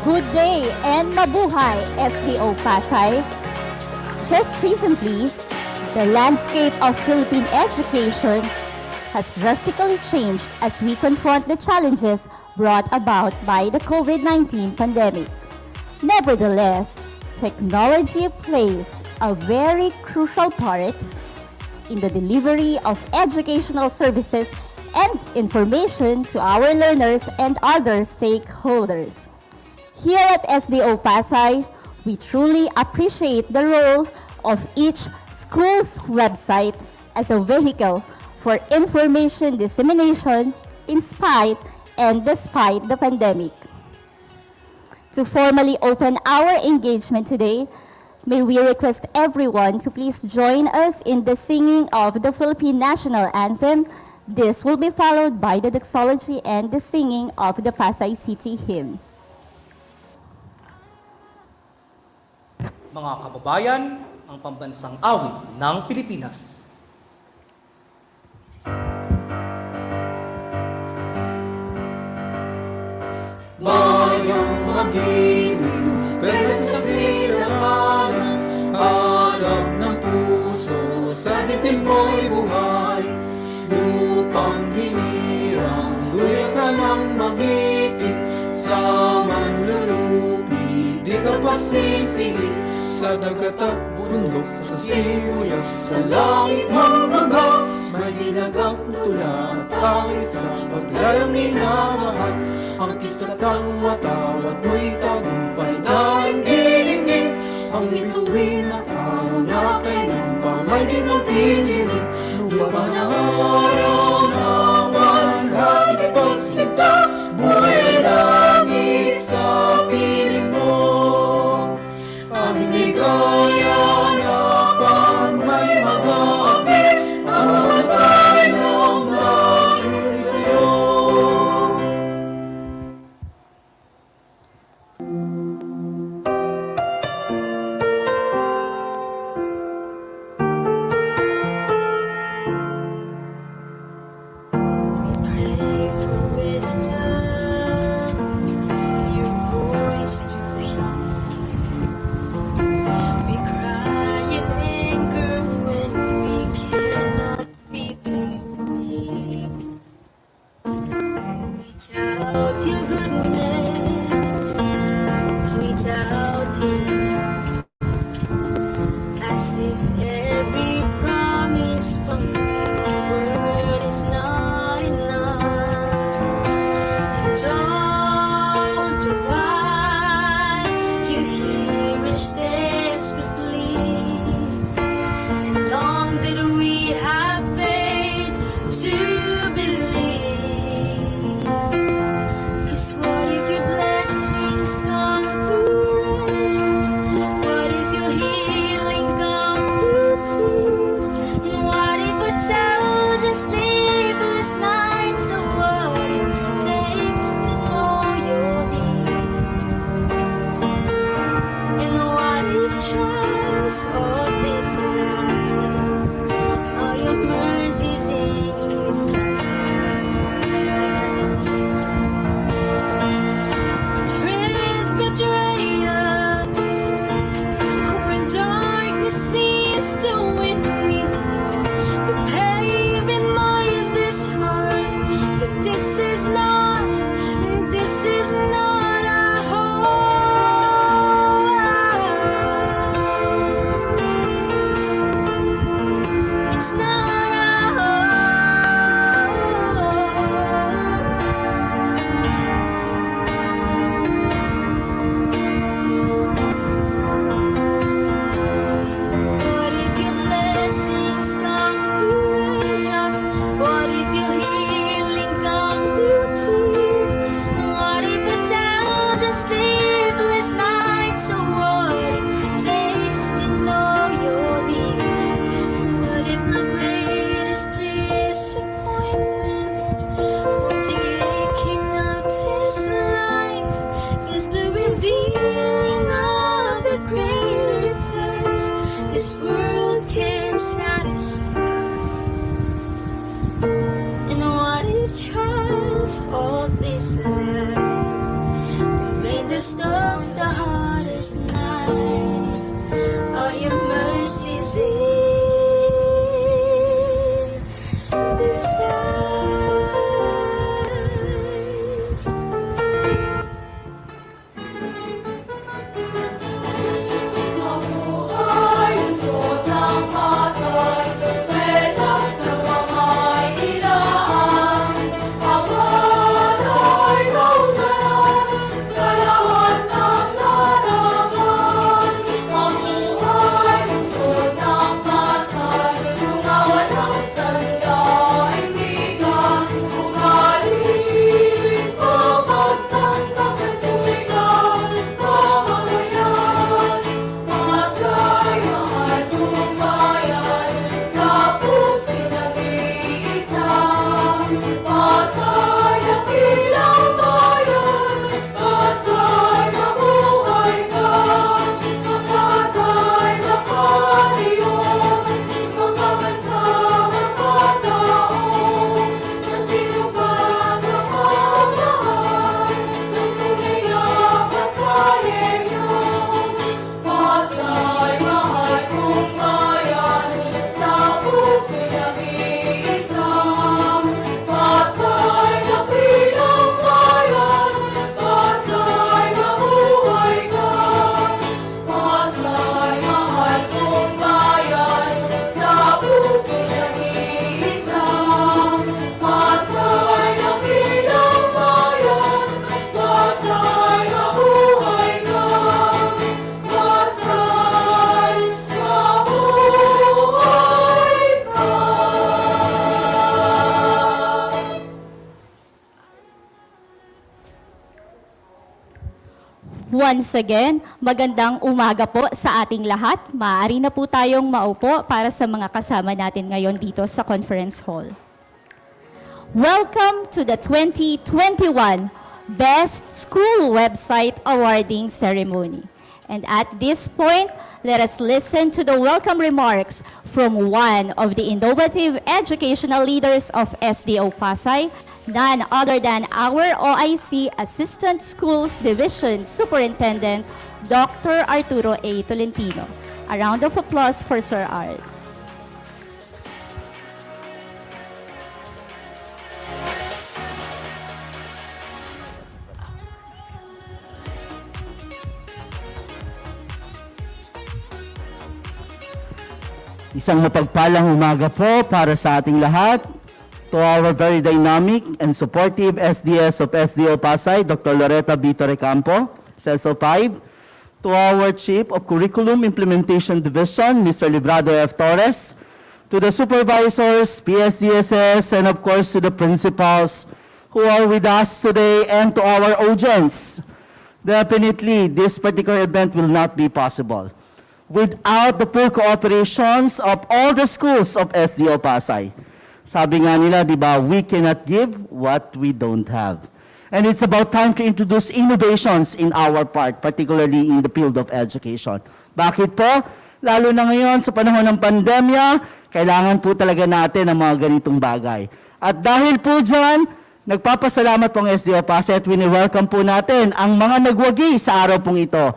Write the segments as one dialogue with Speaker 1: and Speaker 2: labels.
Speaker 1: Good day and mabuhay, SDO Pasay. Just recently, the landscape of Philippine education has drastically changed as we confront the challenges brought about by the COVID-19 pandemic. Nevertheless, technology plays a very crucial part in the delivery of educational services and information to our learners and other stakeholders. Here at SDO Pasay, we truly appreciate the role of each school's website as a vehicle for information dissemination in spite and despite the pandemic. To formally open our engagement today, may we request everyone to please join us in the singing of the Philippine National Anthem. This will be followed by the doxology and the singing of the Pasay City Hymn.
Speaker 2: Mga kababayan, ang pambansang awit ng Pilipinas.
Speaker 3: Mayang magiliw, pero sa silanganan, harap ng puso, sa dibdib mo'y buhay. Lupang hinirang, duyot ka ng magiting, sa manlulupi, di ka pasisingit. Sa dagat at bundok, sa simoy at sa langit mambaga, may nilagak na tula at pangit sa paglayang minamahal. Ang kistat ng watawat mo'y tagumpay na nagdinigdig. Ang bituin na araw na kailan pa may di magdidinig. Lupa na araw na walhatit pagsinta, buhay langit sa piling mo. Aming ligaya na pag may mag-aapi, ang matay ng langit sa'yo.
Speaker 1: Once again, magandang umaga po sa ating lahat. Maaari na po tayong maupo para sa mga kasama natin ngayon dito sa conference hall. Welcome to the 2021 Best School Website Awarding Ceremony. And at this point, let us listen to the welcome remarks from one of the innovative educational leaders of SDO Pasay, none other than our OIC Assistant Schools Division Superintendent, Dr. Arturo A. Tolentino. A round of applause for Sir Art.
Speaker 4: Isang mapagpalang umaga po para sa ating lahat. To our very dynamic and supportive SDS of SDO Pasay, Dr. Loretta B. Torrecampo, SSO5. To our Chief of Curriculum Implementation Division, Mr. Librado F. Torres. To the supervisors, PSDSS, and of course to the principals who are with us today, and to our audience. Definitely, this particular event will not be possible without the full cooperations of all the schools of SDO Pasay. Sabi nga nila, di ba, we cannot give what we don't have. And it's about time to introduce innovations in our part, particularly in the field of education. Bakit po? Lalo na ngayon sa panahon ng pandemya, kailangan po talaga natin ang mga ganitong bagay. At dahil po dyan, nagpapasalamat pong SDO Pasay at wini-welcome po natin ang mga nagwagi sa araw pong ito,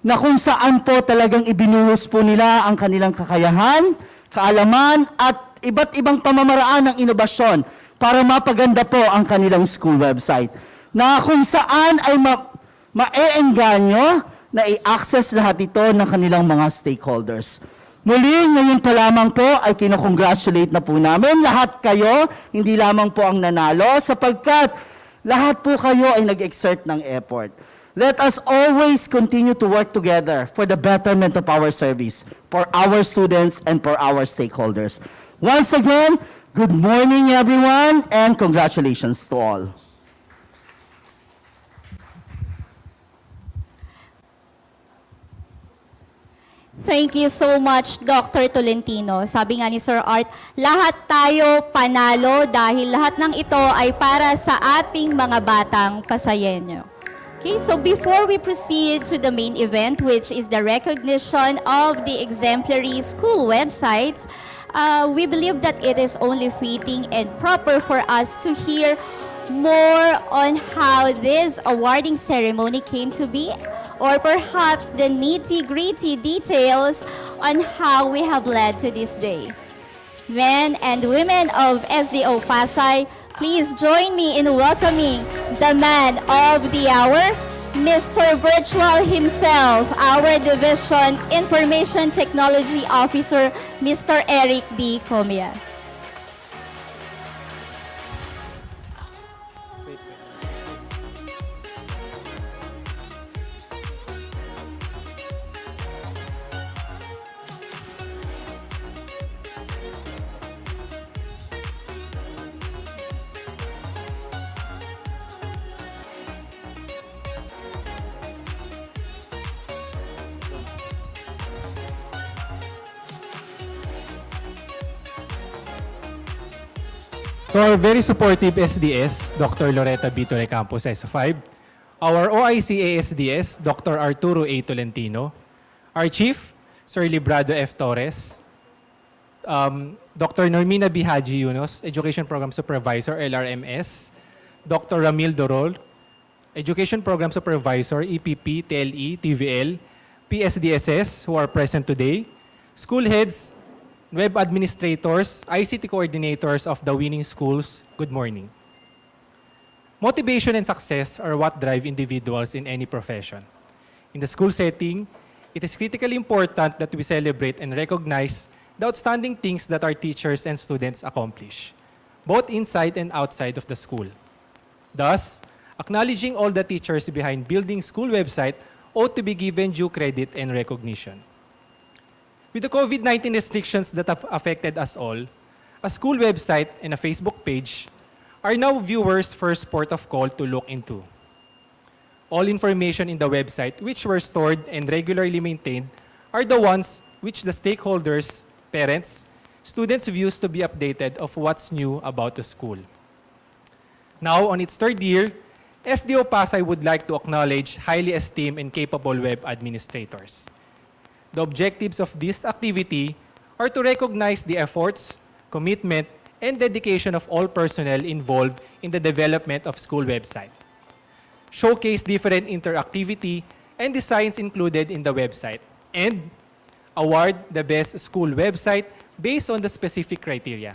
Speaker 4: na kung saan po talagang ibinuhos po nila ang kanilang kakayahan, kaalaman, at iba't ibang pamamaraan ng inobasyon para mapaganda po ang kanilang school website. Na kung saan ay ma-e-engganyo na i-access lahat ito ng kanilang mga stakeholders. Muli, ngayon pa lamang po ay kinocongratulate na po namin lahat kayo, hindi lamang po ang nanalo, sapagkat lahat po kayo ay nag-exert ng effort. Let us always continue to work together for the betterment of our service, for our students, and for our stakeholders. Once again, good morning everyone, and congratulations to all.
Speaker 1: Thank you so much, Dr. Tolentino. Sabi nga ni Sir Art, lahat tayo panalo dahil lahat ng ito ay para sa ating mga batang Pasayenyo. Okay, so before we proceed to the main event, which is the recognition of the exemplary school websites, we believe that it is only fitting and proper for us to hear more on how this awarding ceremony came to be, or perhaps the nitty-gritty details on how we have led to this day. Men and women of SDO Pasay, please join me in welcoming the man of the hour, Mr. Virtual himself, our Division Information Technology Officer, Mr. Eric D. Comia.
Speaker 5: To our very supportive SDS, Dr. Loretta B. Torrecampo, SSO5, our OIC ASDS, Dr. Arturo A. Tolentino, our Chief, Sir Librado F. Torres, Dr. Normina B. Haji Yunus, Education Program Supervisor, LRMS, Dr. Ramil Dorol, Education Program Supervisor, EPP, TLE, TVL, PSDSS, who are present today, school heads, web administrators, ICT coordinators of the winning schools, good morning. Motivation and success are what drive individuals in any profession. In the school setting, it is critically important that we celebrate and recognize the outstanding things that our teachers and students accomplish, both inside and outside of the school. Thus, acknowledging all the teachers behind building school website ought to be given due credit and recognition. With the COVID-19 restrictions that have affected us all, a school website and a Facebook page are now viewers' first port of call to look into. All information in the website which were stored and regularly maintained are the ones which the stakeholders, parents, students views to be updated of what's new about the school. Now, on its third year, SDO Pasay would like to acknowledge highly esteemed and capable web administrators. The objectives of this activity are to recognize the efforts, commitment, and dedication of all personnel involved in the development of school website. Showcase different interactivity and designs included in the website, and award the best school website based on the specific criteria.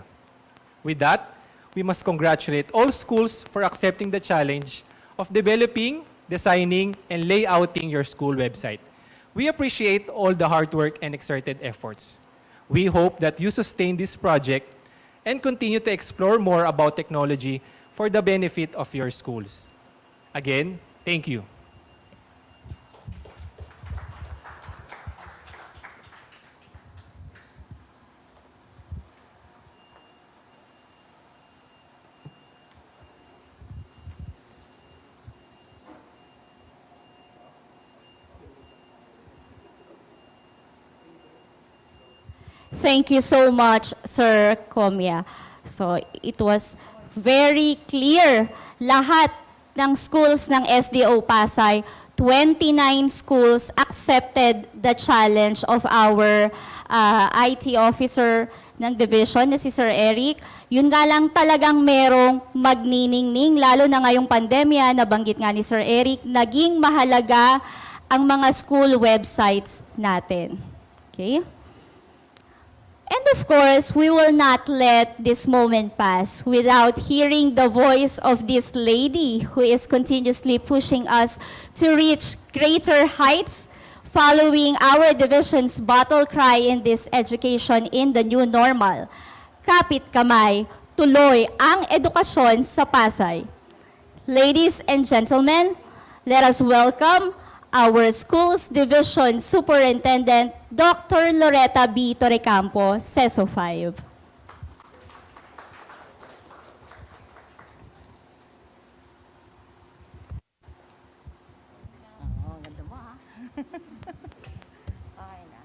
Speaker 5: With that, we must congratulate all schools for accepting the challenge of developing, designing, and layouting your school website. We appreciate all the hard work and exerted efforts. We hope that you sustain this project and continue to explore more about technology for the benefit of your schools. Again, thank you.
Speaker 1: Thank you so much, Sir Comia. So, it was very clear. Lahat ng schools ng SDO Pasay, 29 schools accepted the challenge of our IT officer ng division na si Sir Eric. Yun nga lang talagang merong magniningning, lalo na ngayong pandemya, nabanggit nga ni Sir Eric, naging mahalaga ang mga school websites natin. Okay? And of course, we will not let this moment pass without hearing the voice of this lady who is continuously pushing us to reach greater heights following our division's battle cry in this education in the new normal. Kapit kamay, tuloy ang edukasyon sa Pasay. Ladies and gentlemen, let us welcome our Schools Division Superintendent, Dr. Loretta B. Torrecampo, CESO 5.
Speaker 6: Ganda mo ha. Okay na.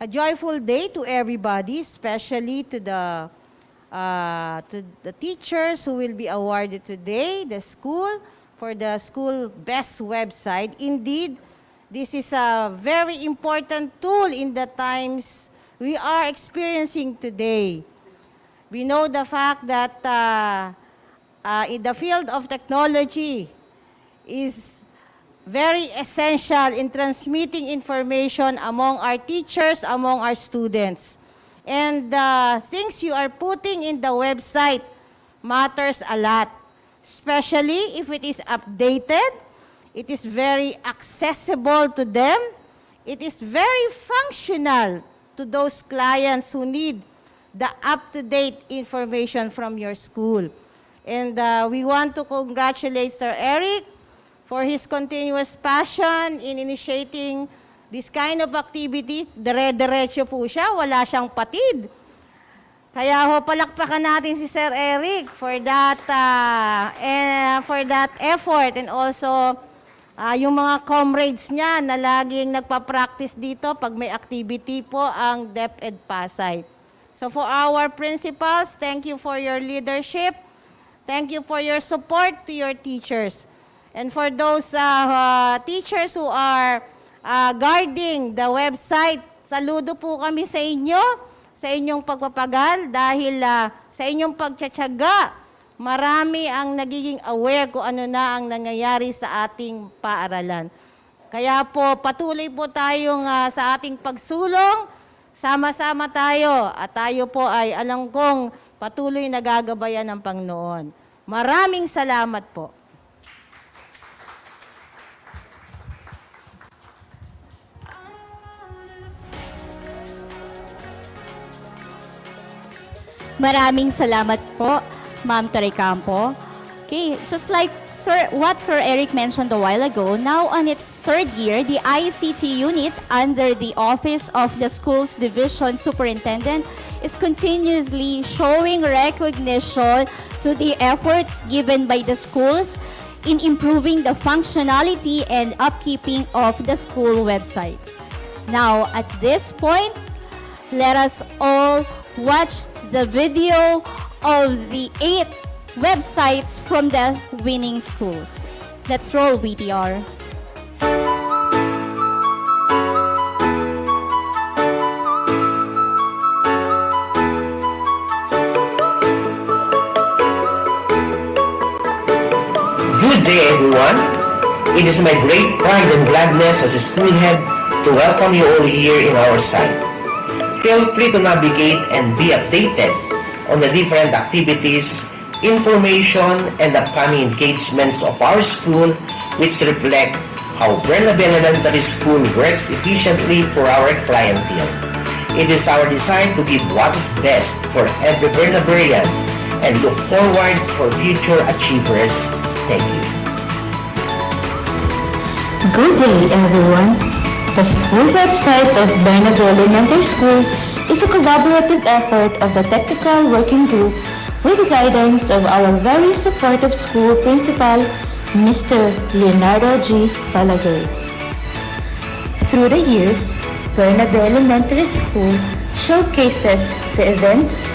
Speaker 6: A joyful day to everybody, especially to the teachers who will be awarded today, the school, for the school best website. Indeed, this is a very important tool in the times we are experiencing today. We know the fact that in the field of technology is very essential in transmitting information among our teachers, among our students. And the things you are putting in the website matters a lot, especially if it is updated, it is very accessible to them, it is very functional to those clients who need the up-to-date information from your school. And we want to congratulate Sir Eric for his continuous passion in initiating this kind of activity. Dire-diretso po siya, wala siyang patid. Kaya ho, palakpakan natin si Sir Eric for that effort, and also yung mga comrades niya na laging nagpa-practice dito pag may activity po ang DepEd Pasay. So for our principals, thank you for your leadership. Thank you for your support to your teachers. And for those teachers who are guarding the website, saludo po kami sa inyo, sa inyong pagpapagal, dahil sa inyong pagtsatsaga, marami ang nagiging aware kung ano na ang nangyayari sa ating paaralan. Kaya po, patuloy po tayong sa ating pagsulong, sama-sama tayo, at tayo po ay alam kong patuloy na gagabayan ng Panginoon. Maraming salamat po.
Speaker 1: Maraming salamat po, Ma'am Torrecampo. Okay, just like what Sir Eric mentioned a while ago, now on its third year, the ICT unit under the Office of the Schools Division Superintendent is continuously showing recognition to the efforts given by the schools in improving the functionality and upkeeping of the school websites. Now, at this point, let us all watch the video of the 8 websites from the winning schools. Let's roll VTR.
Speaker 7: Good day, everyone. It is my great pride and gladness as a school head to welcome you all here in our site. Feel free to navigate and be updated on the different activities, information, and upcoming engagements of our school, which reflect how Bernabe Elementary School works efficiently for our clientele. It is our desire to give what is best for every Bernaberian and look forward for future achievers. Thank you.
Speaker 8: Good day, everyone. The school website of Bernabe Elementary School is a collaborative effort of the Technical Working Group with the guidance of our very supportive school principal, Mr. Leonardo G. Palagay. Through the years, Bernabe Elementary School showcases the events,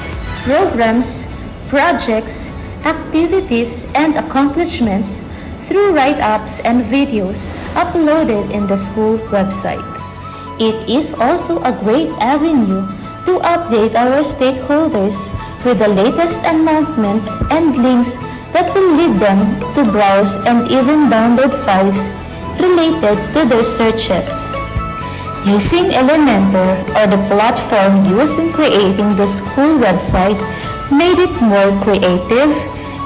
Speaker 8: programs, projects, activities, and accomplishments through write-ups and videos uploaded in the school website. It is also a great avenue to update our stakeholders with the latest announcements and links that will lead them to browse and even download files related to their searches. Using Elementor, or the platform used in creating the school website, made it more creative,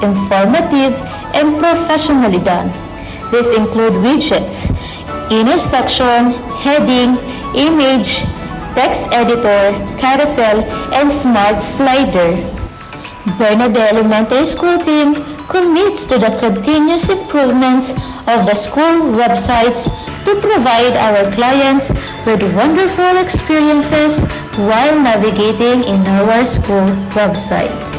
Speaker 8: informative, and professionally done. These include widgets, inner section, heading, image, text editor, carousel, and smart slider. Bernabe Elementary School team commits to the continuous improvements of the school websites to provide our clients with wonderful experiences while navigating in our school website.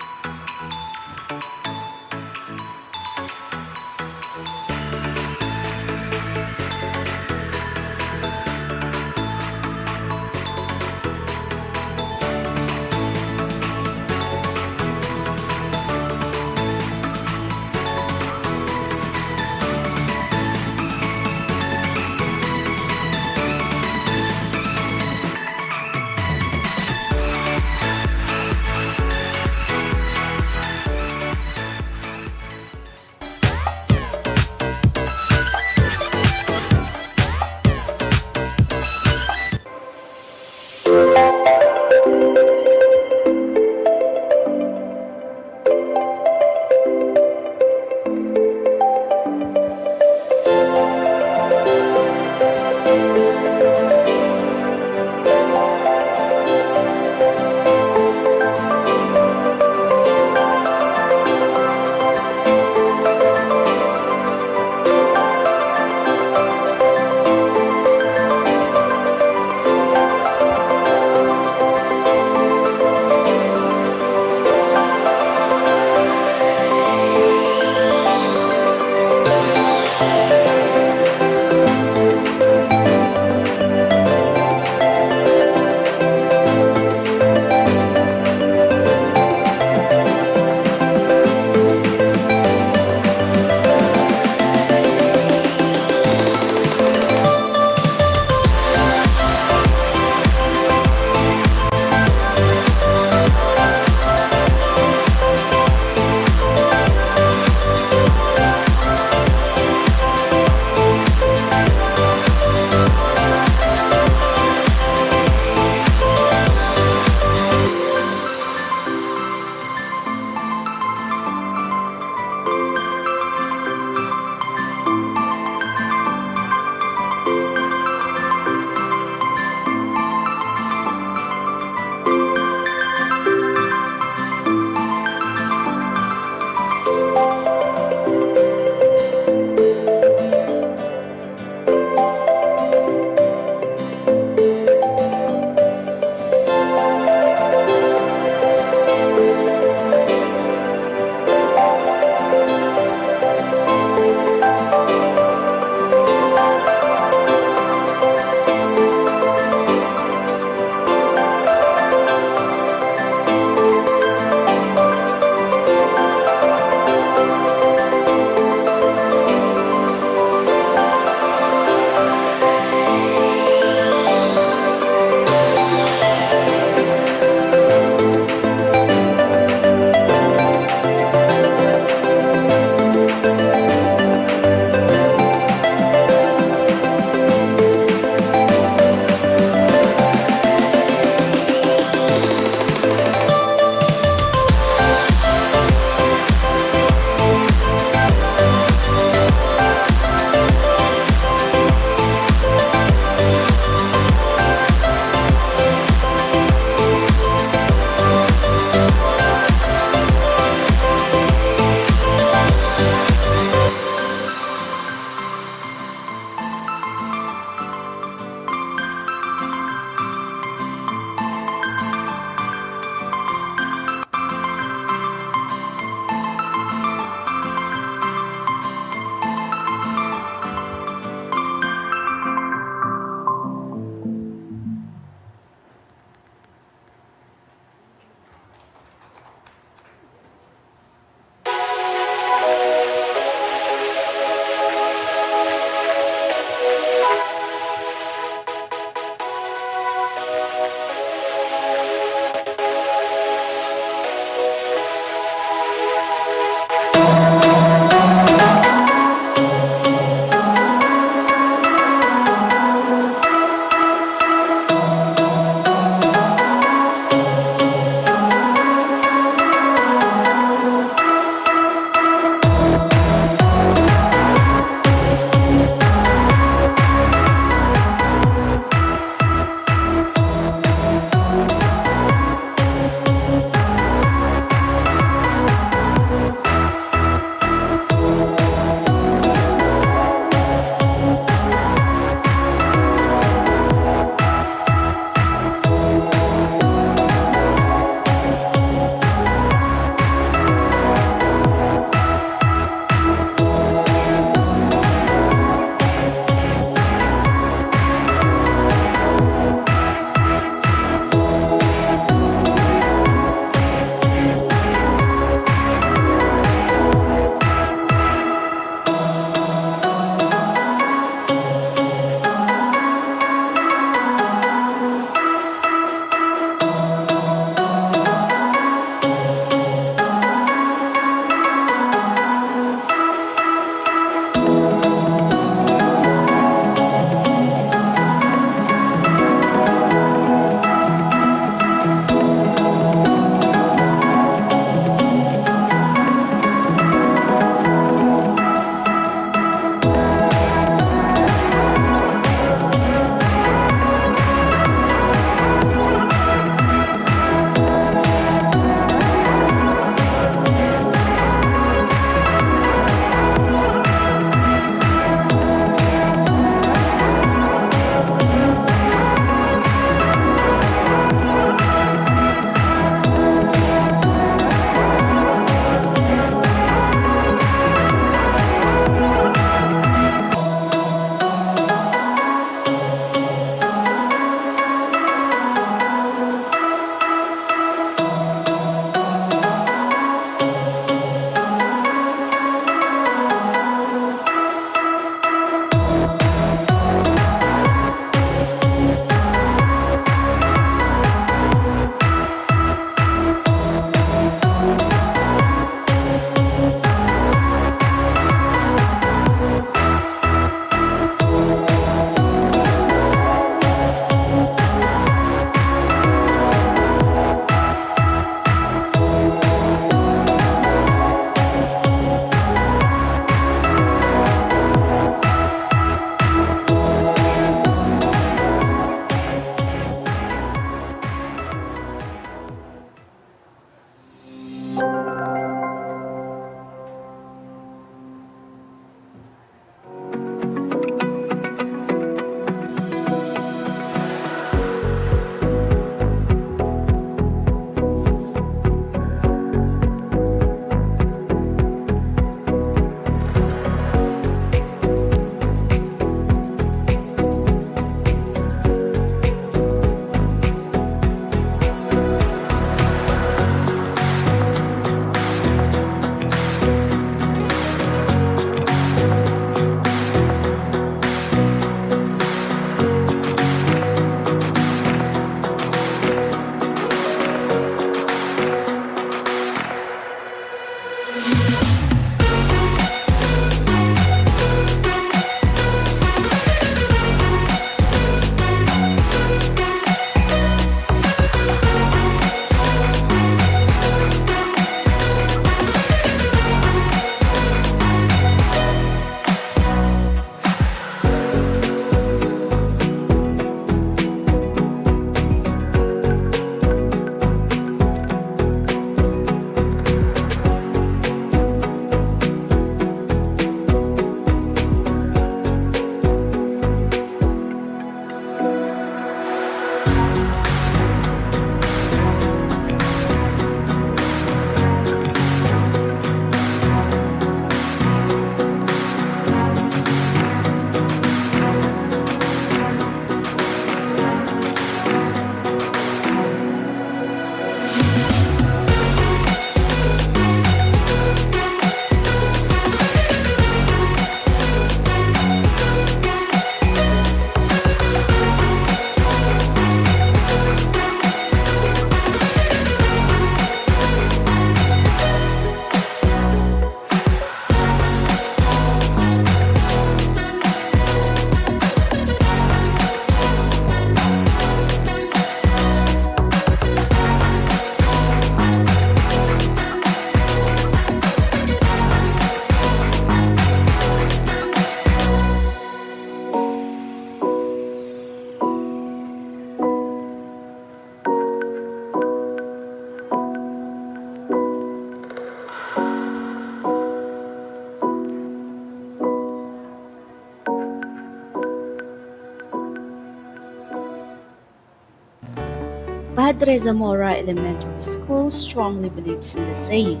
Speaker 9: Padre Zamora Elementary School strongly believes in the saying,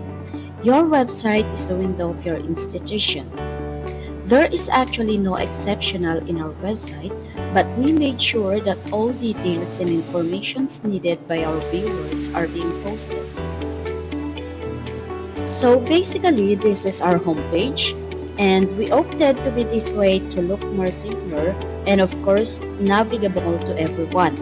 Speaker 9: "Your website is the window of your institution." There is actually no exceptional in our website, but we made sure that all details and informations needed by our viewers are being posted. So basically, this is our homepage, and we opted to be this way to look more simpler and of course navigable to everyone.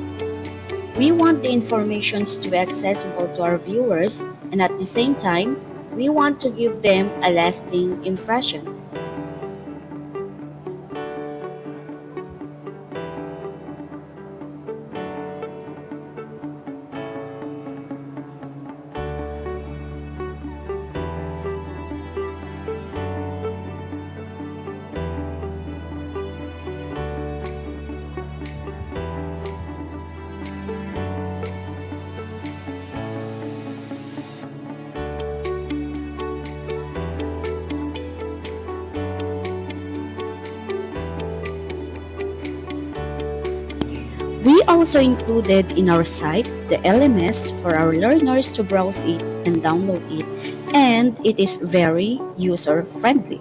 Speaker 9: We want the informations to be accessible to our viewers, and at the same time, we want to give them a lasting impression. We also included in our site the LMS for our learners to browse it and download it, and it is very user-friendly.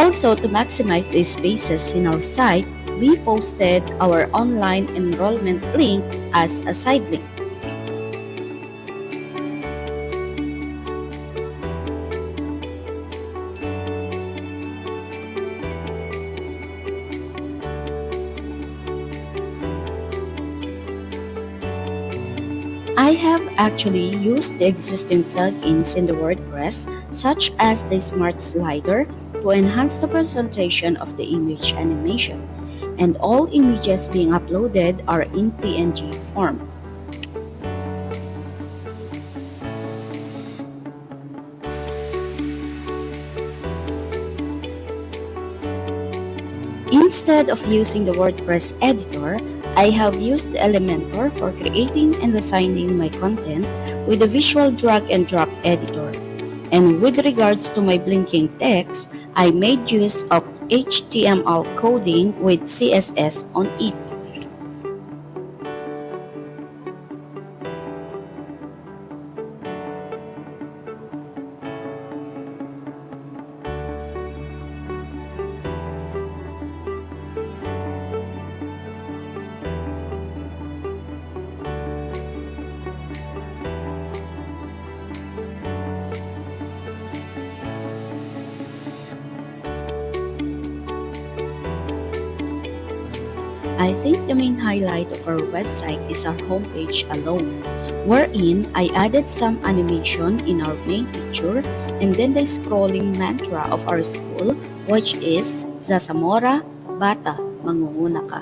Speaker 9: Also, to maximize the spaces in our site, we posted our online enrollment link as a side link. I have actually used the existing plugins in the WordPress, such as the Smart Slider, to enhance the presentation of the image animation, and all images being uploaded are in PNG form. Instead of using the WordPress editor, I have used Elementor for creating and designing my content with the visual drag and drop editor. And with regards to my blinking text, I made use of HTML coding with CSS on it. I think the main highlight of our website is our homepage alone, wherein I added some animation in our main picture and then the scrolling mantra of our school, which is Sa Zamora, Bata, Mangunguna Ka.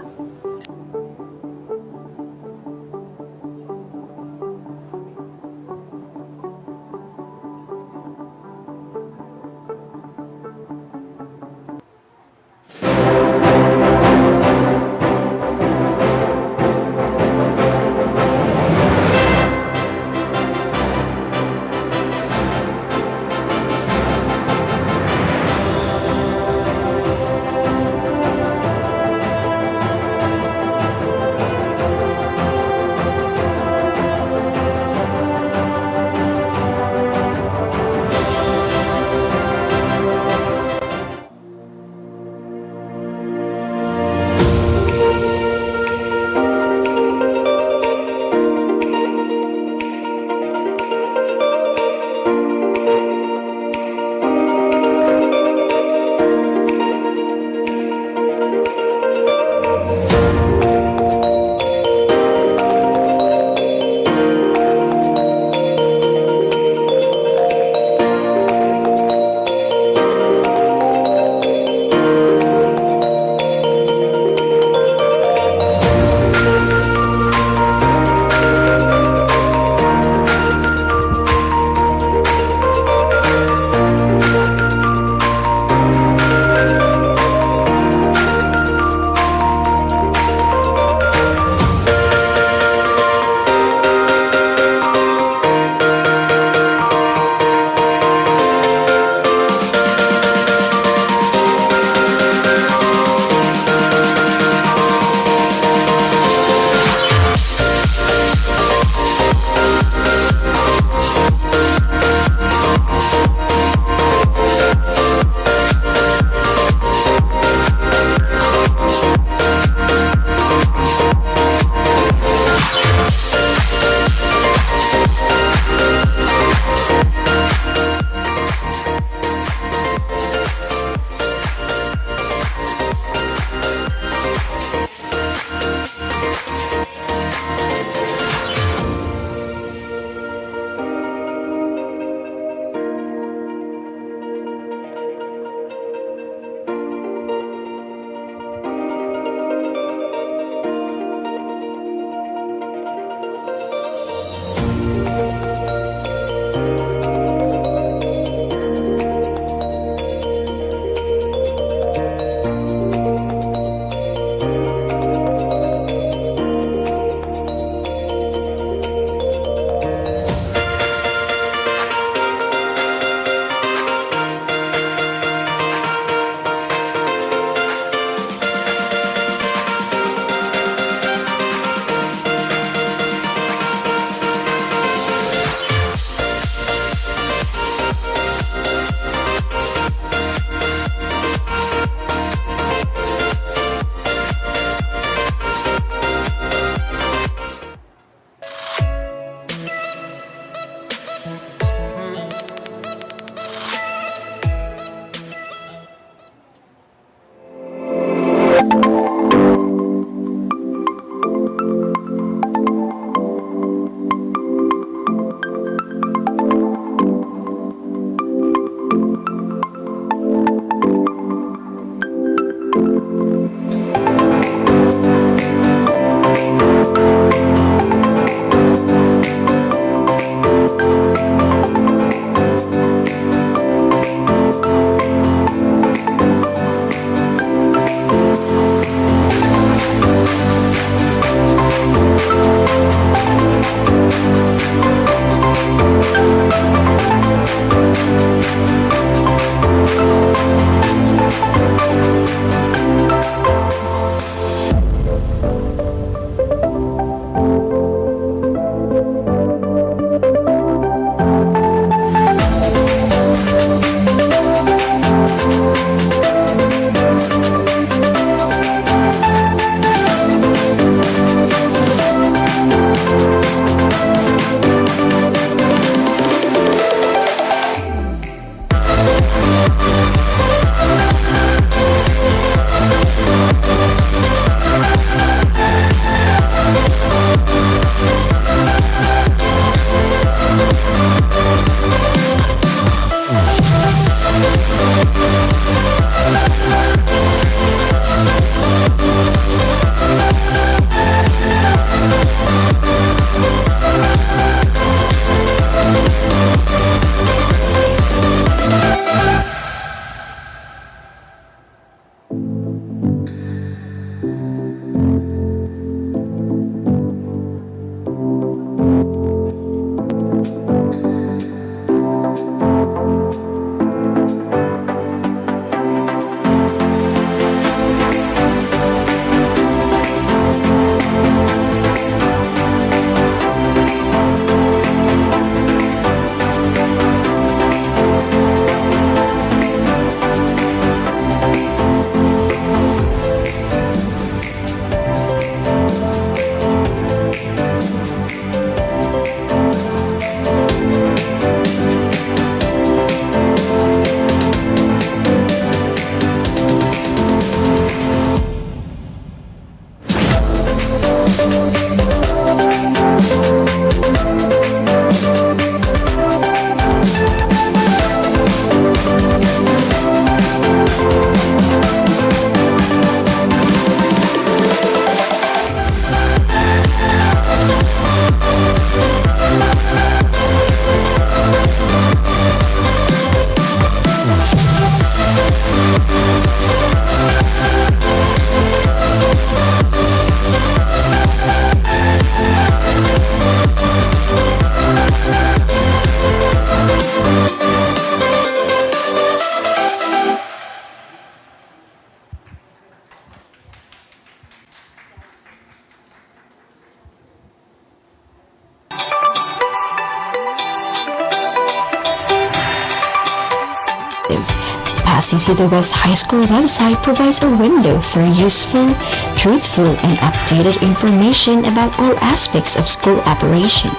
Speaker 8: Pasay City West High School website provides a window for useful, truthful, and updated information about all aspects of school operation.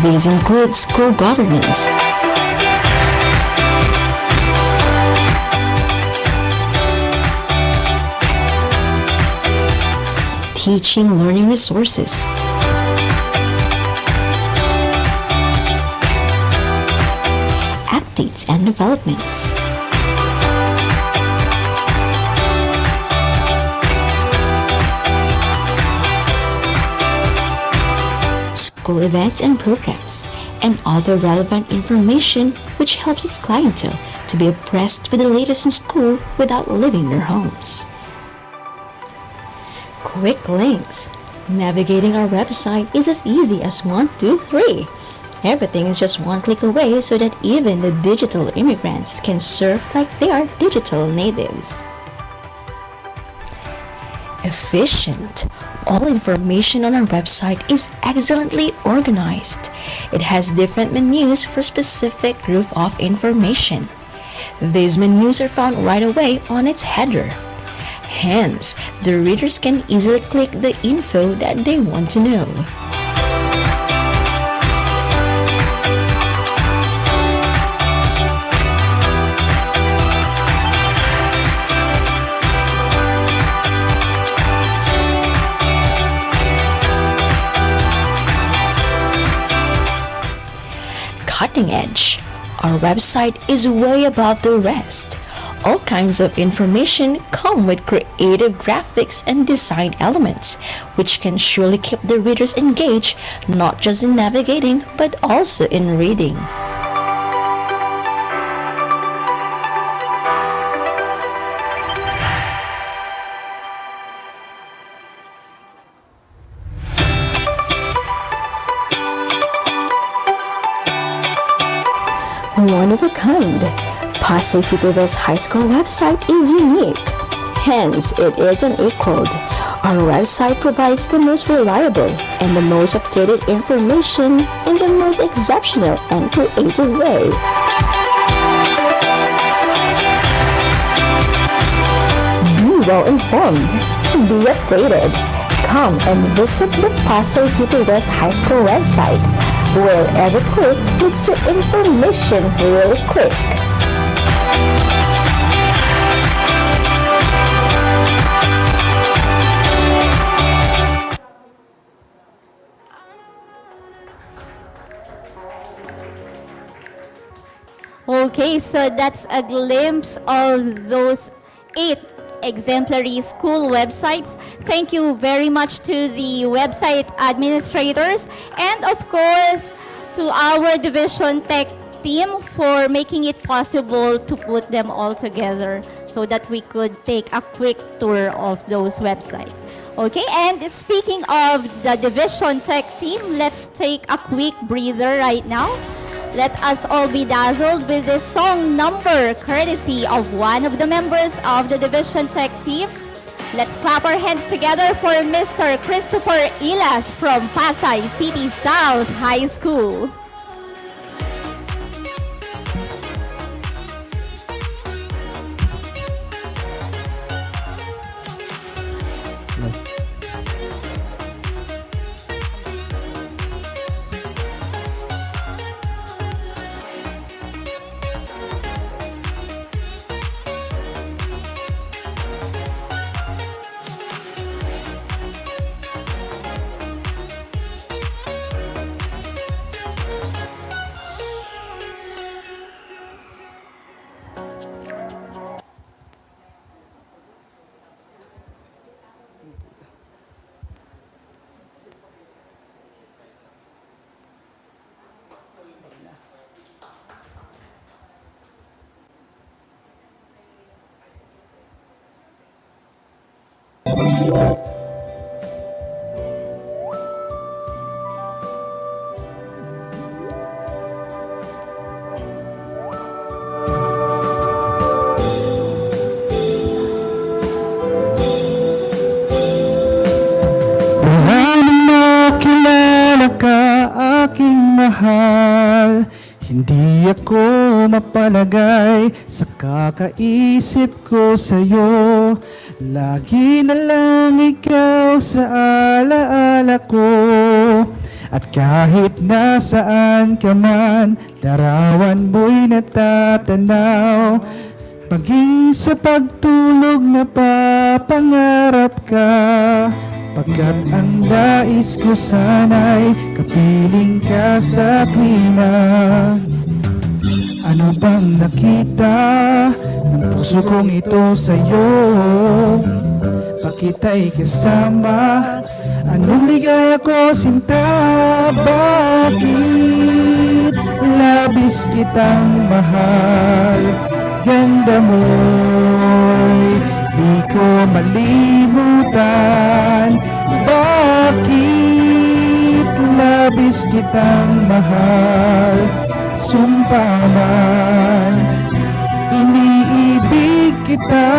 Speaker 8: These include school governance, teaching learning resources, updates and developments, school events and programs, and other relevant information which helps its clientele to be abreast with the latest in school without leaving their homes. Quick links. Navigating our website is as easy as 1, 2, 3. Everything is just one click away so that even the digital immigrants can surf like they are digital natives. Efficient. All information on our website is excellently organized. It has different menus for specific group of information. These menus are found right away on its header. Hence, the readers can easily click the info that they want to know. Cutting edge. Our website is way above the rest. All kinds of information come with creative graphics and design elements, which can surely keep the readers engaged not just in navigating but also in reading. One of a kind. Pasay City West High School website is unique. Hence, it is unequaled. Our website provides the most reliable and the most updated information in the most exceptional and creative way. Be well informed. Be updated. Come and visit the Pasay City West High School website, where every click leads to information really quick.
Speaker 1: Okay, so that's a glimpse of those 8 exemplary school websites. Thank you very much to the website administrators and of course to our Division Tech team for making it possible to put them all together so that we could take a quick tour of those websites. Okay, and speaking of the Division Tech team, let's take a quick breather right now. Let us all be dazzled with this song number courtesy of one of the members of the Division Tech team. Let's clap our hands together for Mr. Christopher Ilas from Pasay City South High School.
Speaker 3: Hindi ako mapalagay sa kakaisip ko sa'yo. Lagi na lang ikaw sa alaala ko. At kahit nasaan ka man, larawan mo'y natatanaw. Maging sa pagtulog na papangarap ka. Pagkat ang nais ko sana'y kapiling ka sa tuwina. Ano bang nakita ng puso kong ito sa'yo? Bakit ay kasama? Anong ligaya ko, sinta? Bakit labis kitang mahal? Ganda mo'y di ko malimutan. Bakit labis kitang mahal? Sumpa man, iniibig kita.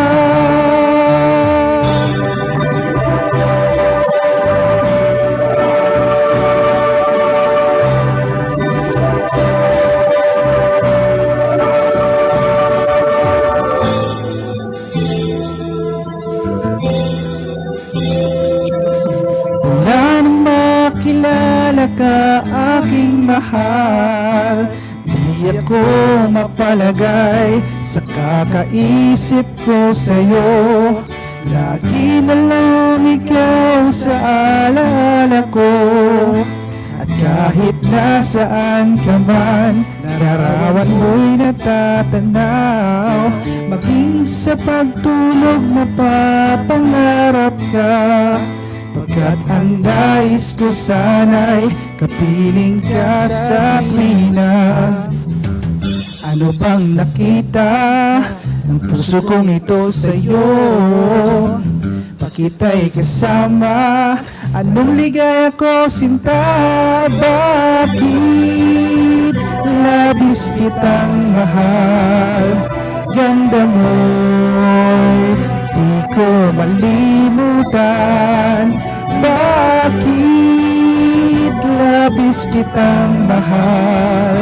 Speaker 3: Wala nang makilala ka, aking mahal. Di ako mapalagay sa kakaisip ko sa'yo. Lagi na lang ikaw sa alaala ko. At kahit nasaan ka man, larawan mo'y natatanaw. Maging sa pagtulog na papangarap ka. Pagkat ang nais ko sana'y kapiling ka sa tuwina. Ano bang nakita ng puso kong ito sa'yo? Bakit ay kasama? Anong ligaya ko, sinta? Bakit labis kitang mahal? Ganda mo'y di ko malimutan. Bakit labis kitang mahal?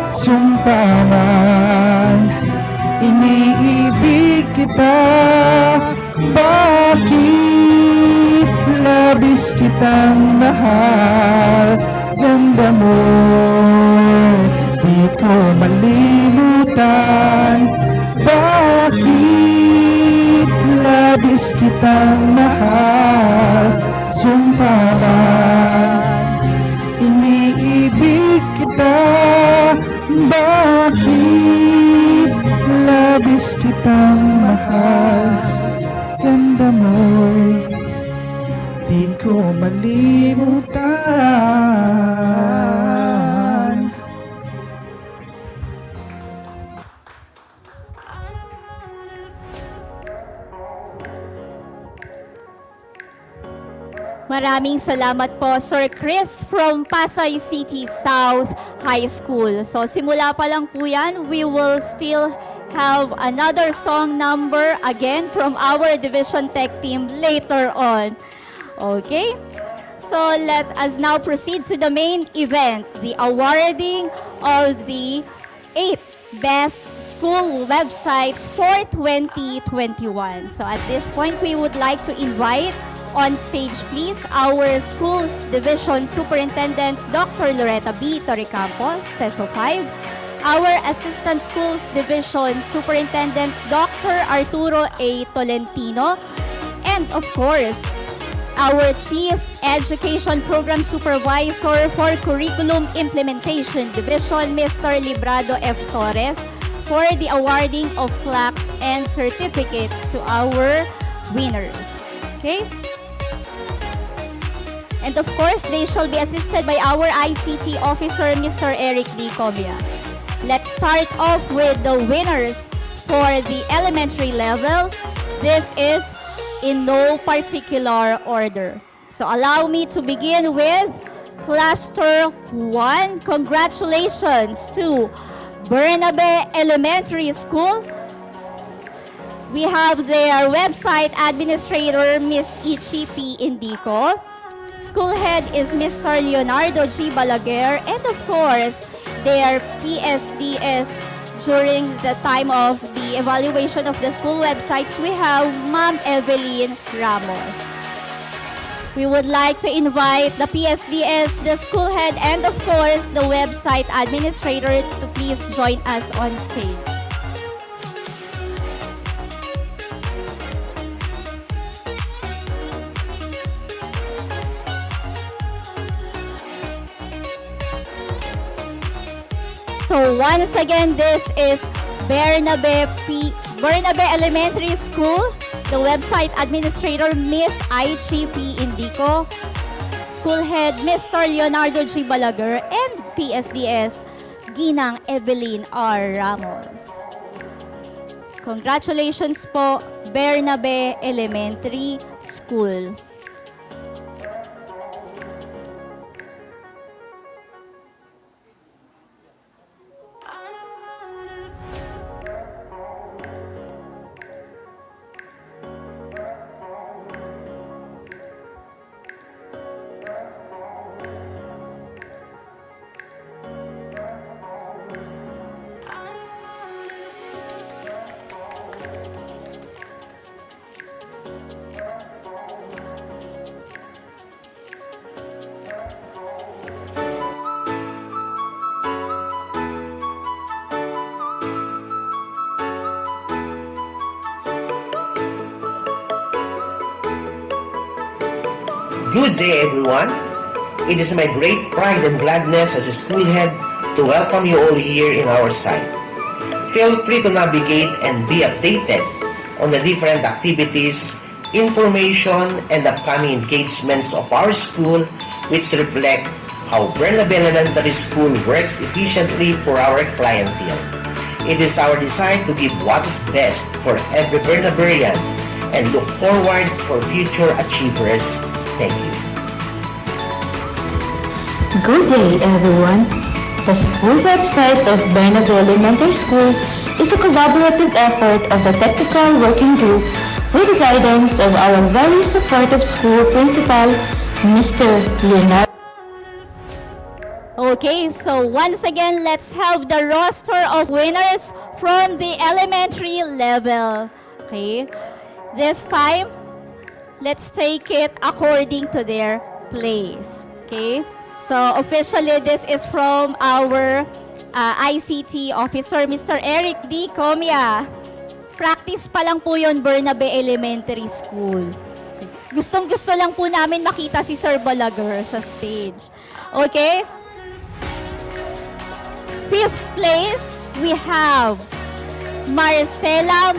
Speaker 3: Sumpa man, iniibig kita. Bakit labis kitang mahal? Ganda mo, di ko malimutan. Bakit labis kitang mahal? Sumpa man, iniibig kita. Bakit labis kitang mahal? Ganda mo'y di ko malimutan.
Speaker 1: Maraming salamat po, Sir Chris from Pasay City South High School. So simula pa lang po yan, we will still have another song number again from our Division Tech team later on. Okay? So let us now proceed to the main event, the awarding of the 8th Best School Websites for 2021. So at this point, we would like to invite on stage, please, our school's division superintendent, Dr. Loretta B. Torrecampo, CESO 5, our assistant schools division superintendent, Dr. Arturo A. Tolentino, and of course, our Chief Education Program Supervisor for Curriculum Implementation Division, Mr. Librado F. Torres, for the awarding of plaques and certificates to our winners. Okay? And of course, they shall be assisted by our ICT officer, Mr. Eric D. Comia. Let's start off with the winners for the elementary level. This is in no particular order. So allow me to begin with Cluster 1. Congratulations to Bernabe Elementary School. We have their website administrator, Miss Ichi P. Indico. School head is Mr. Leonardo G. Balaguer. And of course, their PSDS during the time of the evaluation of the school websites, we have Ma'am Evelyn Ramos. We would like to invite the PSDS, the school head, and of course, the website administrator to please join us on stage. So once again, this is Bernabe Elementary School, the website administrator, Miss IGP Indico, school head, Mr. Leonardo G. Balaguer, and PSDS, Ginang Evelyn R. Ramos. Congratulations po, Bernabe Elementary School.
Speaker 7: Good day, everyone. It is my great pride and gladness as a school head to welcome you all here in our site. Feel free to navigate and be updated on the different activities, information, and upcoming engagements of our school, which reflect how Bernabe Elementary School works efficiently for our clientele. It is our desire to give what is best for every Bernaberian and look forward for future achievers. Thank you.
Speaker 8: Good day, everyone. The school website of Bernabe Elementary School is a collaborative effort of the Technical Working Group with the guidance of our very supportive school principal, Mr. Leonardo.
Speaker 1: Okay, so once again, let's have the roster of winners from the elementary level. Okay, this time, let's take it according to their place. Okay, so officially, this is from our ICT officer, Mr. Eric D. Comia. Practice pa lang po yun, Bernabe Elementary School. Gustong-gusto lang po namin makita si Sir Balaguer sa stage. Okay? Fifth place, we have Marcelo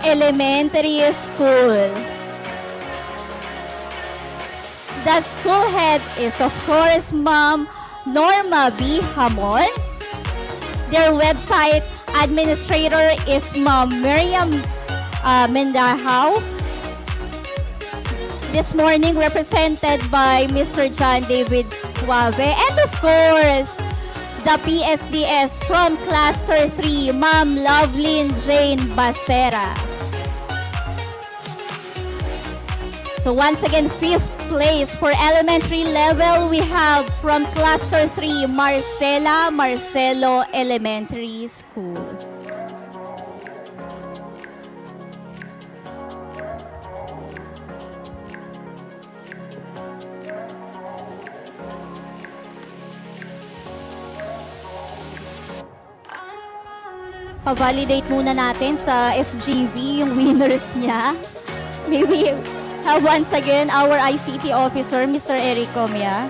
Speaker 1: Elementary School. The school head is, of course, Ma'am Norma B. Hamon. Their website administrator is Ma'am Miriam Mendahao. This morning, represented by Mr. John David Tuave. And of course, the PSDS from Cluster 3, Ma'am Lovelyn Jane Basera. So once again, fifth place for elementary level, we have from Cluster 3, Marcelo Elementary School. Pa-validate muna natin sa SGV yung winners niya. Maybe once again our ICT officer, Mr. Eric Comia,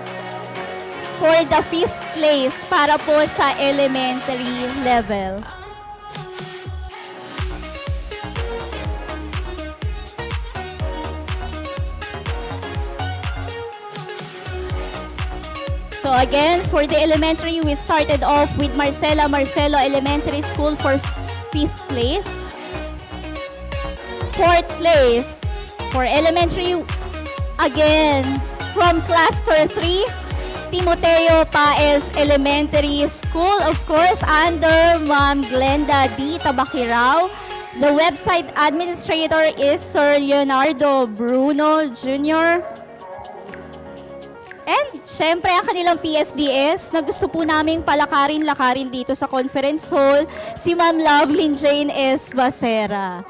Speaker 1: for the fifth place para po sa elementary level. So again, for the elementary, we started off with Marcelo Elementary School for 5th place. 4th place for elementary, again, from Cluster 3, Timoteo Paez Elementary School, of course, under Ma'am Glenda D. Tabakirao. The website administrator is Sir Leonardo Bruno Jr. And syempre ang kanilang PSDS na gusto po naming palakarin-lakarin dito sa conference hall, si Ma'am Lovelyn Jane S. Basera.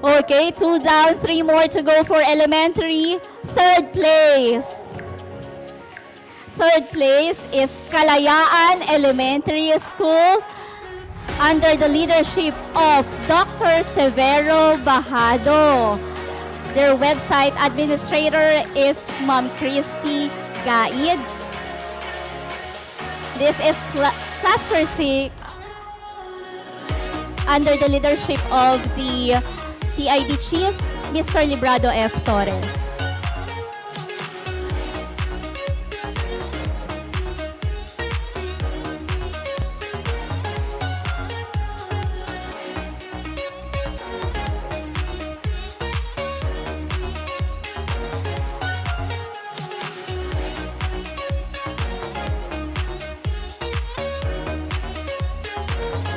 Speaker 1: Okay, 2 down, 3 more to go for elementary. Third place. Third place is Kalayaan Elementary School under the leadership of Dr. Severo Bajado. Their website administrator is Ma'am Christy Gaid. This is Cluster 6 under the leadership of the CID Chief, Mr. Librado F. Torres.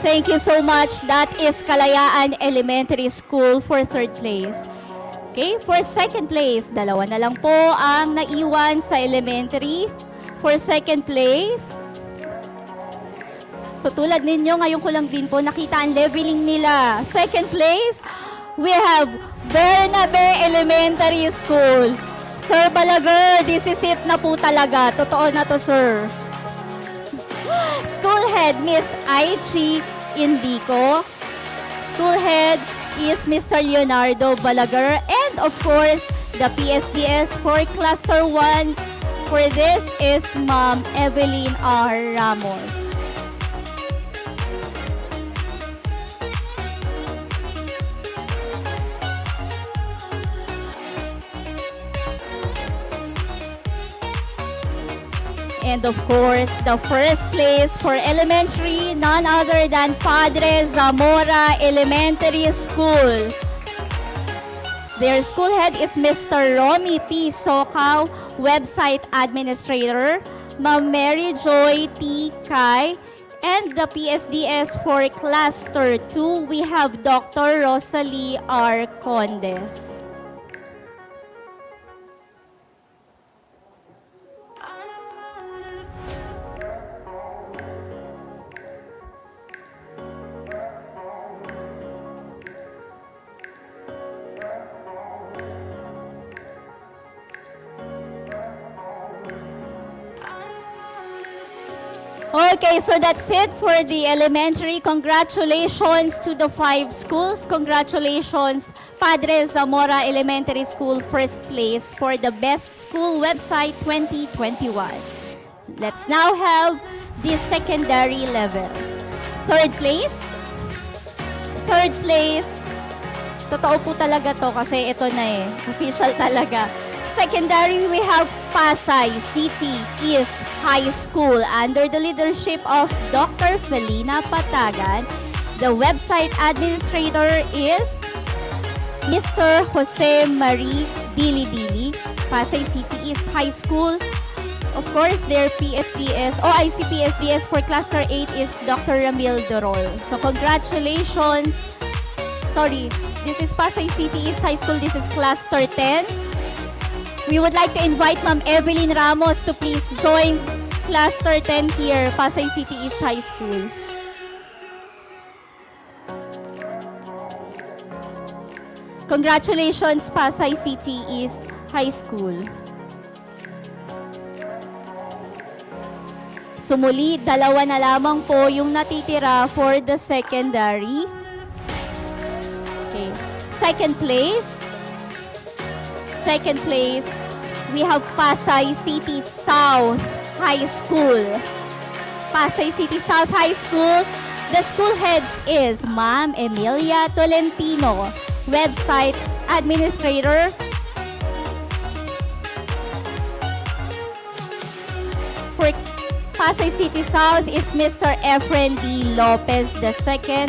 Speaker 1: Thank you so much. That is Kalayaan Elementary School for third place. Okay, for second place, dalawa na lang po ang naiwan sa elementary. For second place, so tulad ninyo, ngayon ko lang din po nakita ang leveling nila. Second place, we have Bernabe Elementary School. Sir Balaguer, this is it na po talaga. Totoo na to, sir. School head, Miss Aichi Indico. School head is Mr. Leonardo Balaguer. And of course, the PSDS for Cluster 1 for this is Ma'am Evelyn R. Ramos. And of course, the first place for elementary, none other than Padre Zamora Elementary School. Their school head is Mr. Romy P. Sokaw, website administrator, Ma'am Mary Joy T. Kai, and the PSDS for Cluster 2, we have Dr. Rosalie R. Condes. Okay, so that's it for the elementary. Congratulations to the 5 schools. Congratulations, Padre Zamora Elementary School, first place for the Best School Website 2021. Let's now have the secondary level. Third place. Third place. Totoo po talaga to kasi ito na official talaga. Secondary, we have Pasay City East High School under the leadership of Dr. Felina Patagan. The website administrator is Mr. Jose Marie Dili, Pasay City East High School. Of course, their PSDS, OIC PSDS for Cluster 8 is Dr. Ramil Dorol. So congratulations. Sorry, this is Pasay City East High School. This is Cluster 10. We would like to invite Ma'am Evelyn Ramos to please join Cluster 10 here, Pasay City East High School. Congratulations, Pasay City East High School. Sumuli, dalawa na lamang po yung natitira for the secondary. Okay. Second place, we have Pasay City South High School. Pasay City South High School. The school head is Ma'am Emilia Tolentino, website administrator. For Pasay City South is Mr. Efren D. Lopez II.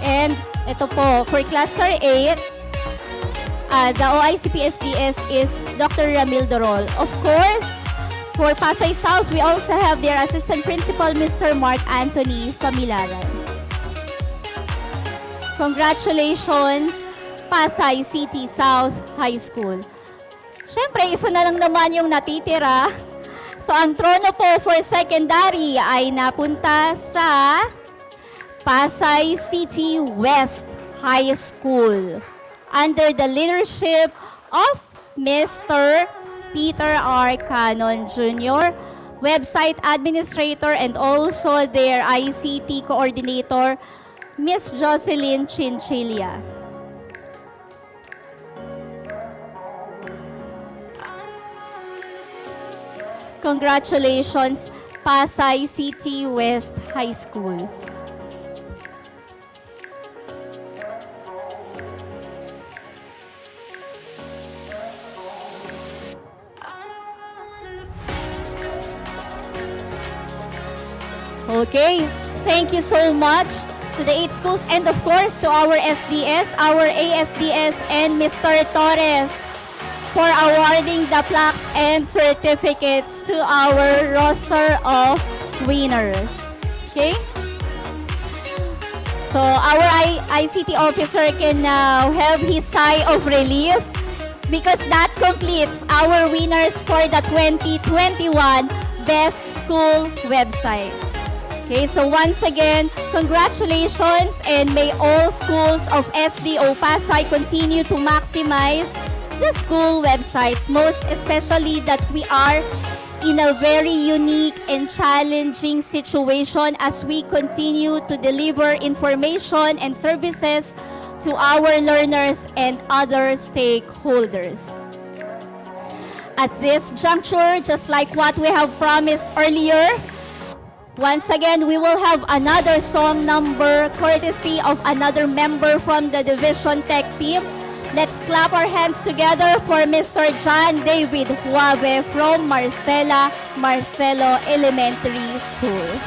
Speaker 1: And ito po, for Cluster 8, the OICP-SDS is Dr. Ramil Dorol. Of course, for Pasay South, we also have their Assistant Principal, Mr. Mark Anthony Pamilaran. Congratulations, Pasay City South High School. Siyempre, isa na lang naman yung natitira. So, ang trono po for secondary ay napunta sa Pasay City West High School under the leadership of Mr. Peter R. Canon Jr., website administrator and also their ICT coordinator, Miss Jocelyn Chinchilla. Congratulations, Pasay City West High School. Okay, thank you so much to the 8 schools and of course to our SDS, our ASDS, and Mr. Torres for awarding the plaques and certificates to our roster of winners. Okay? So our ICT officer can now have his sigh of relief because that completes our winners for the 2021 Best School Websites. Okay, so once again, congratulations and may all schools of SDO Pasay continue to maximize the school websites, most especially that we are in a very unique and challenging situation as we continue to deliver information and services to our learners and other stakeholders. At this juncture, just like what we have promised earlier, once again, we will have another song number courtesy of another member from the Division Tech team. Let's clap our hands together for Mr. John David Huave from Marcelo Elementary School.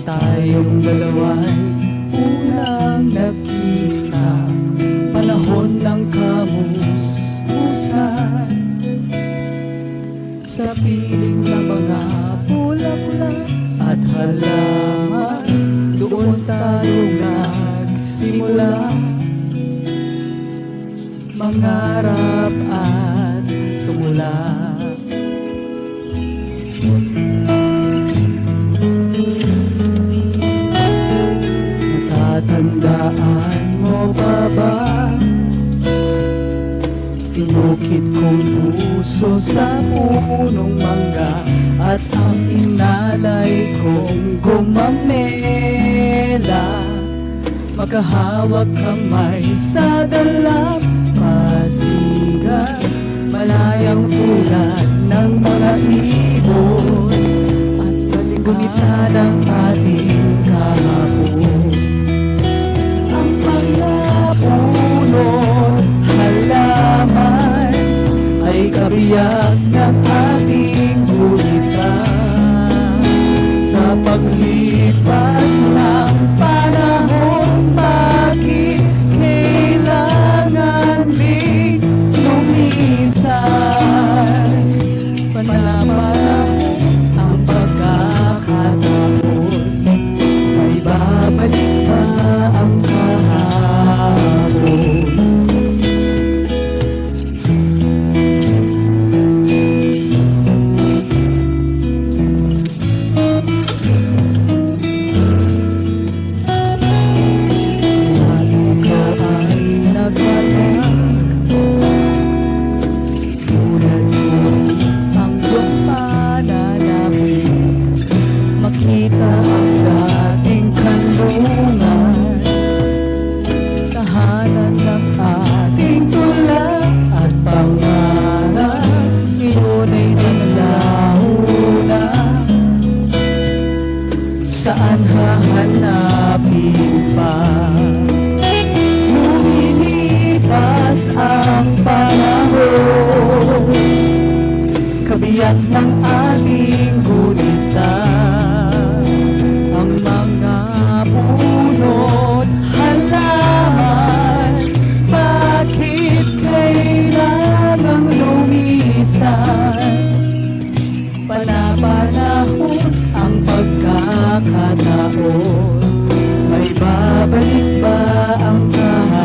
Speaker 10: Tayong dalawa'y unang nakita, panahon ng kamusmusan, sa piling ng mga bulaklak at halaman, doon tayo nagsimula, mangarap at tumula. Tandaan mo pa ba? Tinukit kong puso sa punong mangga at ang inalay kong gumamela, makahawak kamay sa dalap pasigan, malayang tulad ng mga ibon at baligumita ng ating kahapon. Punot halaman ay kabiyak ng ating gulita, sa paglipas ng panahon, bakit kailangan din lumisan? Panalaman ang pagkakataon, may babalik kabiyak ng ating gulita. Ang mga punot halaman, bakit kailangang lumisan? Panapanahon ang pagkakataon, may babalik ba ang kahapon?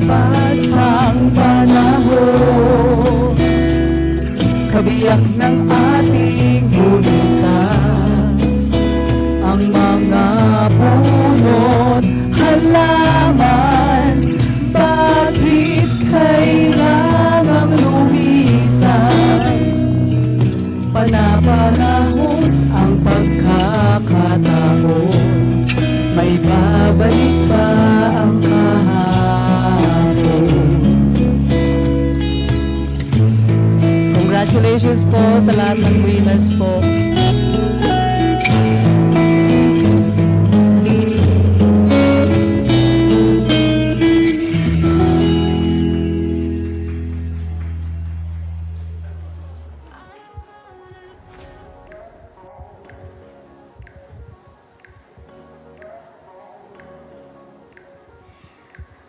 Speaker 10: Pasang panahon, kabiyak ng ating gulita. Ang mga punot halaman, bakit kailangang lumisan? Panapanahon ang pagkakataon, may babalik pa ang kahapon. Congratulations po sa lahat ng winners po.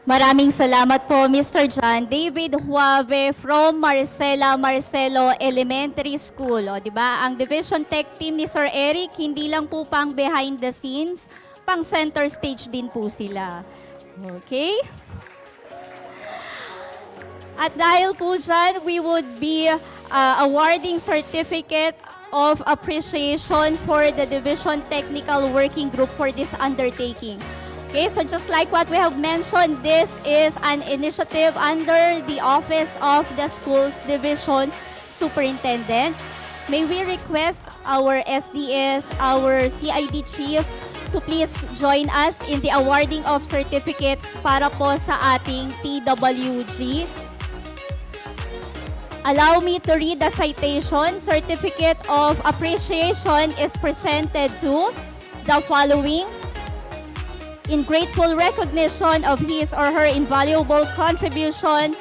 Speaker 1: Maraming salamat po, Mr. John David Huave from Marcelo Elementary School. O, di ba? Ang Division Tech Team ni Sir Eric, hindi lang po pang behind the scenes, pang center stage din po sila. Okay? At dahil po dyan, we would be awarding certificate of appreciation for the Division Technical Working Group for this undertaking. Okay, so just like what we have mentioned, this is an initiative under the Office of the Schools Division Superintendent. May we request our SDS, our CID Chief, to please join us in the awarding of certificates para po sa ating TWG. Allow me to read the citation. Certificate of appreciation is presented to the following: in grateful recognition of his or her invaluable contribution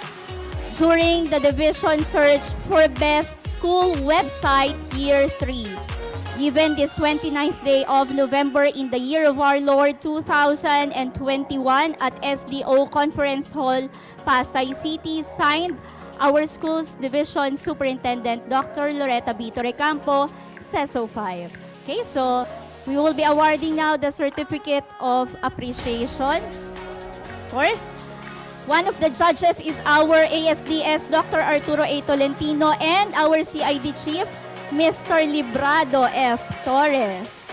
Speaker 1: during the division search for Best School Website Year 3. Given this 29th day of November in the year of our Lord 2021 at SDO Conference Hall, Pasay City, signed our school's division superintendent, Dr. Loretta Bito Recampo, CESO 5. Okay, so we will be awarding now the certificate of appreciation. Of course, one of the judges is our ASDS, Dr. Arturo A. Tolentino, and our CID Chief, Mr. Librado F. Torres.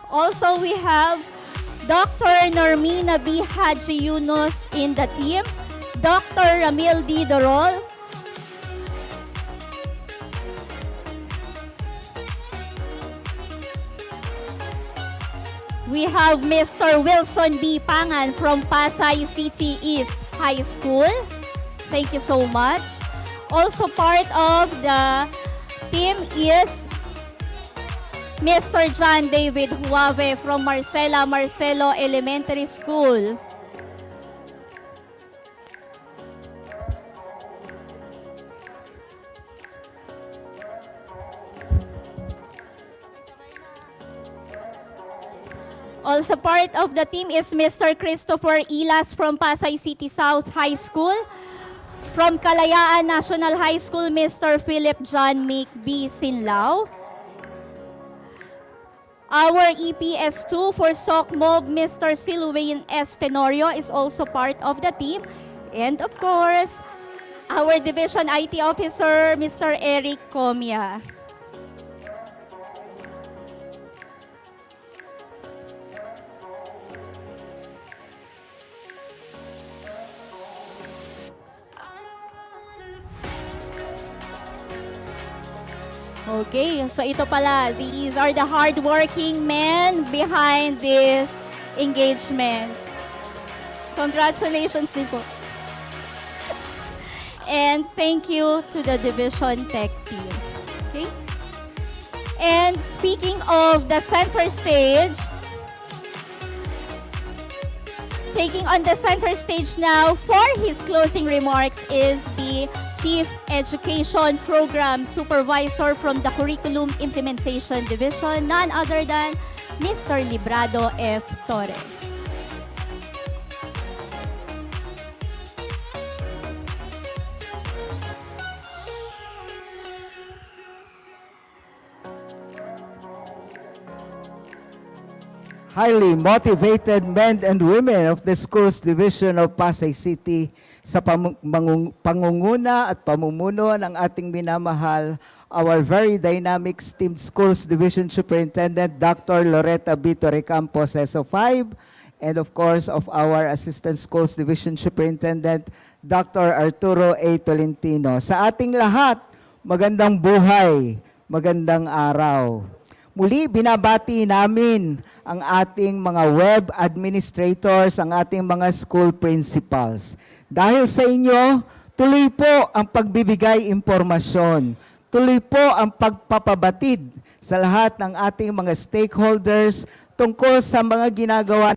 Speaker 1: Also, we have Dr. Normina B. Haji Yunus in the team, Dr. Ramil D. Dorol, we have Mr. Wilson B. Pangan from Pasay City East High School. Thank you so much. Also part of the team is Mr. John David Huave from Marcelo Elementary School. Also part of the team is Mr. Christopher Ilas from Pasay City South High School. From Kalayaan National High School, Mr. Philip John Mick B. Sinlao. Our EPS2 for SOCMOB, Mr. Silwayne S. Tenorio is also part of the team. And of course, our Division IT Officer, Mr. Eric Comia. Okay, so ito pala, these are the hardworking men behind this engagement. Congratulations din po. And thank you to the Division Tech team. Okay? And speaking of the center stage, taking on the center stage now for his closing remarks is the Chief Education Program Supervisor from the Curriculum Implementation Division, none other than Mr. Librado F. Torres.
Speaker 11: Highly motivated men and women of the Schools Division of Pasay City sa pangunguna at pamumuno ng ating minamahal, our very dynamic STEAM Schools Division Superintendent Dr. Loretta Bito Recampos, SO5, and of course of our Assistant Schools Division Superintendent Dr. Arturo A. Tolentino. Sa ating lahat, magandang buhay, magandang araw. Muli, binabati namin ang ating mga web administrators, ang ating mga school principals. Dahil sa inyo, tuloy po ang pagbibigay impormasyon. Tuloy po ang pagpapabatid sa lahat ng ating mga stakeholders tungkol sa mga ginagawa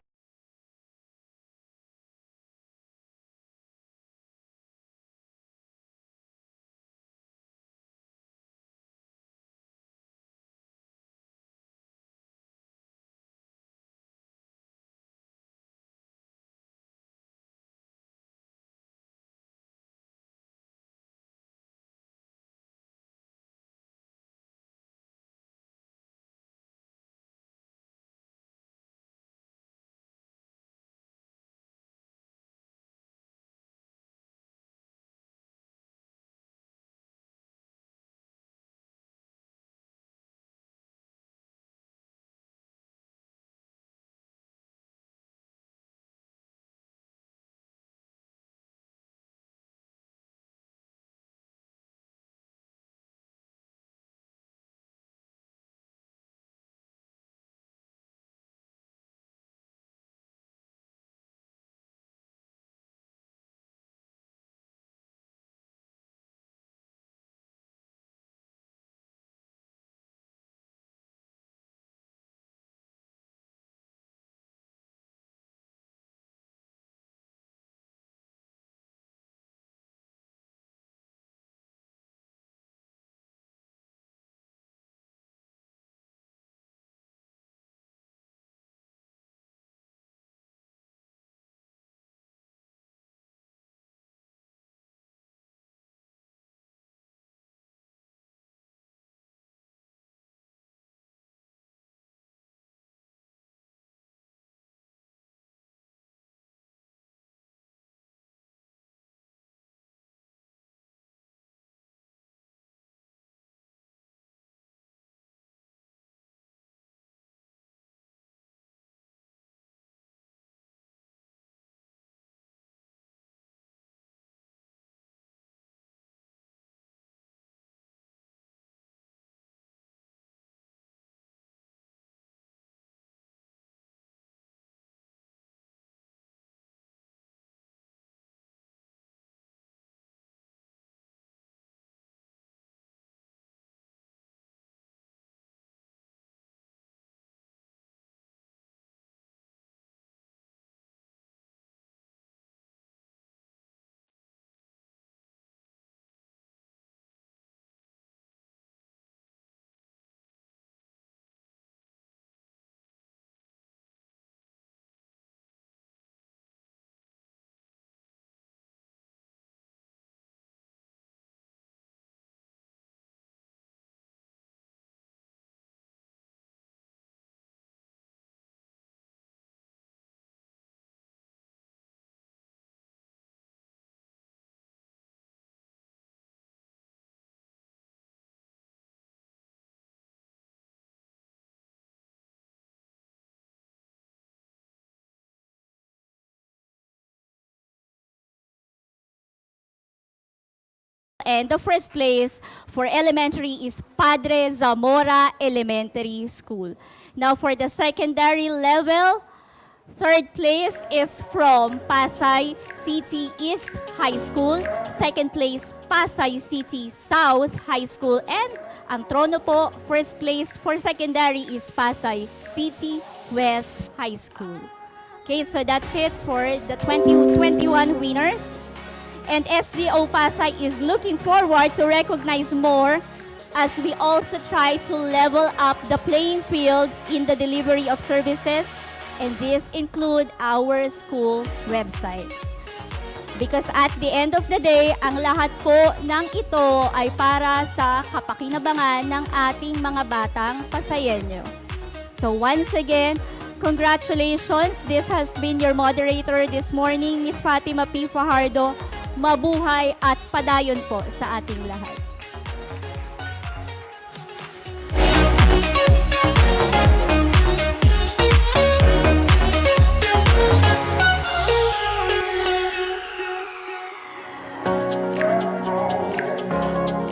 Speaker 1: And the first place for elementary is Padre Zamora Elementary School. Now for the secondary level, third place is from Pasay City East High School. Second place, Pasay City South High School. And ang trono po, first place for secondary is Pasay City West High School. Okay, so that's it for the 2021 winners. And SDO Pasay is looking forward to recognize more as we also try to level up the playing field in the delivery of services, and this include our school websites. Because at the end of the day, ang lahat po ng ito ay para sa kapakinabangan ng ating mga batang Pasayenyo. So once again, congratulations. This has been your moderator this morning, Miss Fatima P. Fajardo. Mabuhay at padayon po sa ating lahat.